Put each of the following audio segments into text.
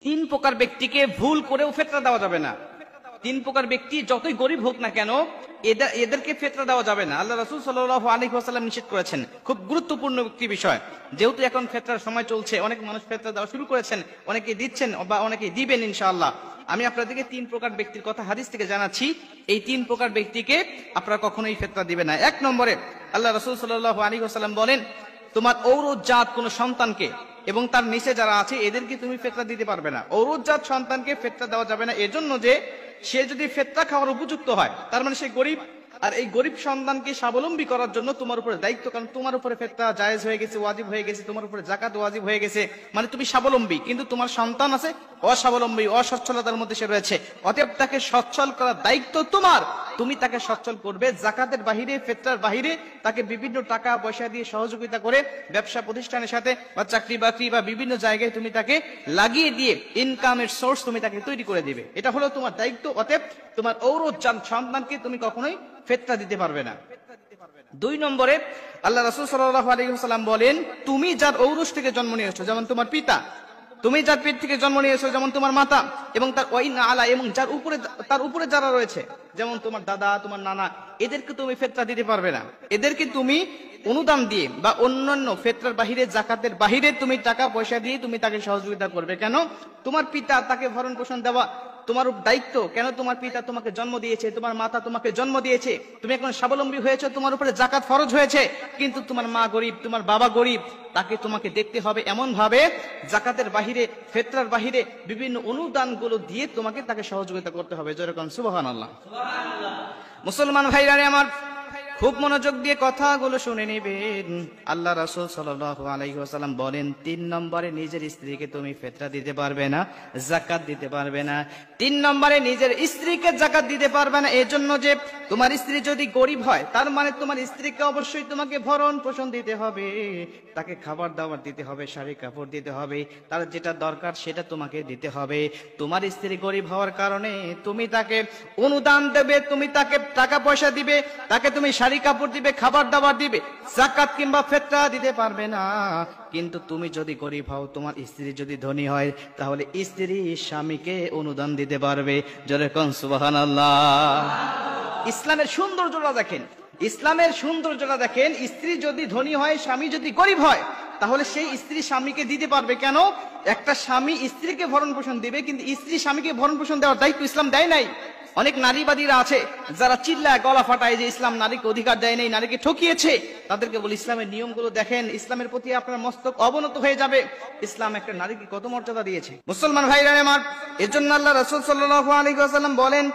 তিন প্রকার ব্যক্তিকে ভুল করেও ফেতরা দেওয়া যাবে না। তিন প্রকার ব্যক্তি যতই গরিব হোক না কেন, এদেরকে ফেতরা দেওয়া যাবে না। আল্লাহ রাসূল সাল্লাল্লাহু আলাইহি ওয়াসাল্লাম নিষেধ করেছেন। খুব গুরুত্বপূর্ণ একটি বিষয়। যেহেতু এখন ফেতরার সময় চলছে, অনেক মানুষ ফেতরা দেওয়া শুরু করেছেন, অনেকে দিচ্ছেন বা অনেকে দিবেন ইনশাআল্লাহ। আমি আপনাদেরকে তিন প্রকার ব্যক্তির কথা হাদিস থেকে জানাচ্ছি। এই তিন প্রকার ব্যক্তিকে আপনারা কখনোই ফেতরা দিবেন না। এক নম্বরে আল্লাহ রাসূল সাল্লাল্লাহু আলাইহি ওয়াসাল্লাম বলেন, তোমার ঔরজাত কোন সন্তানকে এবং তার নিচে যারা আছে এদেরকে তুমি ফেতরা দিতে পারবে না। ঔরজাত সন্তানকে ফেতরা দেওয়া যাবে না, এজন্য যে সে যদি ফেতরা খাওয়ার উপযুক্ত হয়, তার মানে সে গরিব, আর এই গরিব সন্তানকে স্বাবলম্বী করার জন্য তোমার উপরে দায়িত্ব, কারণ তোমার উপরে ফেতরা জায়েজ হয়ে গেছে, ওয়াজিব হয়ে গেছে, তোমার উপরে যাকাত ওয়াজিব হয়ে গেছে, মানে তুমি স্বাবলম্বী, কিন্তু তোমার সন্তান আছে অস্বাবলম্বী, অসচ্ছলতার মধ্যে সে রয়েছে, অতএব তাকে সচ্ছল করার দায়িত্ব তোমার। তুমি তাকে সচ্ছল করবে, যাকাতের বাহিরে, ফেতরার বাহিরে তাকে বিভিন্ন টাকা পয়সা দিয়ে সহযোগিতা করে ব্যবসা প্রতিষ্ঠানের সাথে বা চাকরি বাকরি বা বিভিন্ন জায়গায় তুমি তাকে লাগিয়ে দিয়ে ইনকামের সোর্স তুমি তাকে তৈরি করে দিবে। এটা হলো তোমার দায়িত্ব। অতএব তোমার ঔরজাত সন্তানকে তুমি কখনোই ফেতরা দিতে পারবে না। দুই নম্বরে আল্লাহ রাসূল সাল্লাল্লাহু আলাইহি ওয়াসাল্লাম বলেন, তুমি যার ঔরস থেকে জন্ম নিয়েছো, যেমন তোমার পিতা, তুমি যার পেট থেকে জন্ম নিয়েছো, যেমন তোমার মাতা, এবং তার ওয়াইন আলা, এবং যার উপরে, তার উপরে যারা রয়েছে, যেমন তোমার দাদা, তোমার নানা, এদেরকে তুমি ফেতরা দিতে পারবে না। এদেরকে তুমি অনুদান দিয়ে বা অন্যান্য ফেতরার বাহিরে, যাকাতের বাহিরে তুমি টাকা পয়সা দিয়ে তুমি তাকে সহযোগিতা করবে। কেন? তোমার পিতা, তাকে ভরণ পোষণ দেওয়া তোমার দায়িত্ব। কেন? তোমার পিতা তোমাকে জন্ম দিয়েছে, তোমার মাতা তোমাকে জন্ম দিয়েছে, তুমি এখন স্বাবলম্বী হয়েছে, তোমার উপরে যাকাত ফরজ হয়েছে, কিন্তু তোমার মা গরিব, তোমার বাবা গরিব, তাকে তোমাকে দেখতে হবে এমন ভাবে, যাকাতের বাহিরে, ফেতরার বাহিরে বিভিন্ন অনুদানগুলো দিয়ে তোমাকে তাকে সহযোগিতা করতে হবে। যেরকম সুবহানাল্লাহ। মুসলমান ভাইরা আমার, খুব মনোযোগ দিয়ে কথাগুলো শুনে নেবেন। আল্লাহ রাসূল সাল্লাল্লাহু আলাইহি ওয়াসাল্লাম বলেন, তিন নম্বরে নিজের স্ত্রীকে তুমি ফেতরা দিতে পারবে না, যাকাত দিতে পারবে না। তিন নম্বরে নিজের স্ত্রীকে যাকাত দিতে পারবে না, এজন্য যে তোমার স্ত্রী যদি গরিব হয়, তার মানে তোমার স্ত্রীকে অবশ্যই তোমাকে ভরণ পোষণ দিতে হবে, তাকে খাবার দাবার দিতে হবে, শাড়ি কাপড় দিতে হবে, তার যেটা দরকার সেটা তোমাকে দিতে হবে। তোমার স্ত্রী গরিব হওয়ার কারণে তুমি তাকে অনুদান দেবে, তুমি তাকে টাকা পয়সা দিবে, তাকে তুমি শাড়ি কাপড় দিবে, খাবার দাবার দিবে, যাকাত কিংবা ফেতরা দিতে পারবে না। কিন্তু তুমি যদি গরিব হও, তোমার স্ত্রী যদি ধনী হয়, তাহলে স্ত্রী স্বামীকে অনুদান দিতে পারবে। যেরকম সুবহানাল্লাহ। ইসলামের সৌন্দর্যটা দেখেন, ইসলামের সৌন্দর্যটা দেখেন। স্ত্রী যদি ধনী হয়, স্বামী যদি গরিব হয়, তাহলে সেই স্ত্রী স্বামীকে দিতে পারবে। কেন? একটা স্বামী স্ত্রীকে ভরণ পোষণ দিবে, কিন্তু স্ত্রী স্বামীকে ভরণ পোষণ দেওয়ার দায়িত্ব ইসলাম দেয় নাই। অনেক নারীবাদীরা আছে যারা চিল্লায় গলা ফাটায় যে ইসলাম নারীকে অধিকার দেয় নাই, নারীকে ঠকিয়েছে। তাদেরকে বলি, ইসলামের নিয়মগুলো দেখেন, ইসলামের প্রতি আপনার মস্তক অবনত হয়ে যাবে। ইসলাম একটা নারীকে কত মর্যাদা দিয়েছে। মুসলমান ভাইরা আমার, এর জন্য আল্লাহ রাসূল সাল্লাল্লাহু আলাইহি ওয়াসাল্লাম বলেন,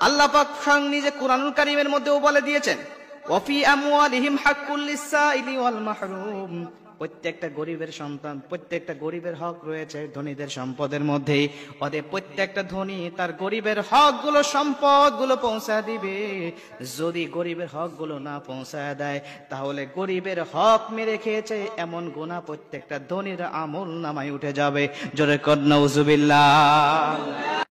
আল্লাহ পাক স্বয়ং নিজে কুরআনুল কারীমের মধ্যেও বলে দিয়েছেন, ওয়াফি আমওয়ালিহিম হাক্কুল লিসাইলি ওয়াল মাহরুম। প্রত্যেকটা গরিবের সন্তান, প্রত্যেকটা গরিবের হক রয়েছে ধনীদের সম্পদের মধ্যে। ওদের প্রত্যেকটা ধনী তার গরিবের হক গুলো, সম্পদ গুলো পৌঁছায় দিবে। যদি গরিবের হক গুলো না পৌঁছায় দেয়, তাহলে গরিবের হক মেরে খেয়েছে এমন গুনাহ প্রত্যেকটা ধনীর আমল নামায় উঠে যাবে। জোরে কর নাউজুবিল্লাহ।